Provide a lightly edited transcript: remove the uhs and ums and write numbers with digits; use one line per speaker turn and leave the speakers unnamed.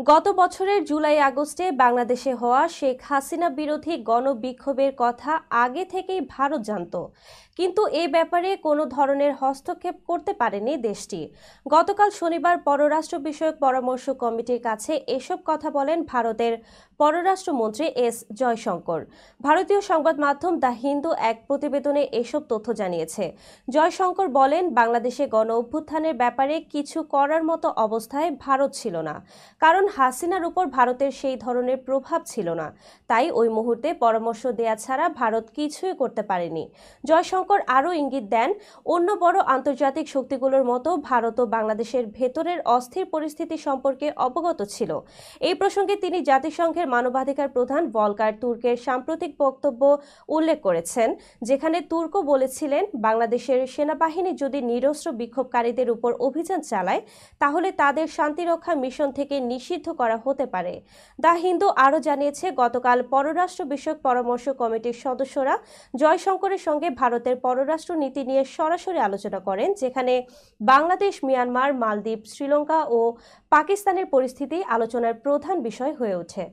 গত বছরের জুলাই আগস্টে বাংলাদেশে হওয়া শেখ হাসিনা বিরোধী গণবিক্ষোভের কথা আগে থেকেই ভারত জানত, কিন্তু এ ব্যাপারে কোনো ধরনের হস্তক্ষেপ করতে পারেনি দেশটি। গতকাল শনিবার পররাষ্ট্র বিষয়ক পরামর্শ কমিটির কাছে এসব কথা বলেন ভারতের পররাষ্ট্রমন্ত্রী এস জয়শঙ্কর। ভারতীয় সংবাদ মাধ্যম দ্য হিন্দু এক প্রতিবেদনে এসব তথ্য জানিয়েছে। জয়শঙ্কর বলেন, বাংলাদেশে গণ অভ্যুত্থানের ব্যাপারে কিছু করার মতো অবস্থায় ভারত ছিল না, কারণ হাসিনার উপর ভারতের সেই ধরনের প্রভাব ছিল না। তাই ওই মুহূর্তে পরামর্শ দেয়া ছাড়া ভারত কিছুই করতে পারেনি। জয়শঙ্কর আরও ইঙ্গিত দেন, অন্য বড় আন্তর্জাতিক শক্তিগুলোর মতো ভারতও বাংলাদেশের ভেতরের অস্থির পরিস্থিতি সম্পর্কে অবগত ছিল। এই প্রসঙ্গে তিনি জাতিসংঘের মানবাধিকার প্রধান ভলকার তুর্কের সাম্প্রতিক বক্তব্য উল্লেখ করেছেন, যেখানে তুর্ক বলেছিলেন, বাংলাদেশের সেনাবাহিনী যদি নিরস্ত্র বিক্ষোভকারীদের উপর অভিযান চালায় তাহলে তাদের শান্তিরক্ষা মিশন থেকে নিষিদ্ধ করা হতে পারে। দ্য হিন্দু আরও জানিয়েছে, গতকাল পররাষ্ট্র বিষয়ক পরামর্শ কমিটির সদস্যরা জয়শঙ্করের সঙ্গে ভারতের পররাষ্ট্র নীতি নিয়ে সরাসরি আলোচনা করেন, যেখানে বাংলাদেশ, মিয়ানমার, মালদ্বীপ, শ্রীলঙ্কা ও পাকিস্তানের পরিস্থিতি আলোচনার প্রধান বিষয় হয়ে ওঠে।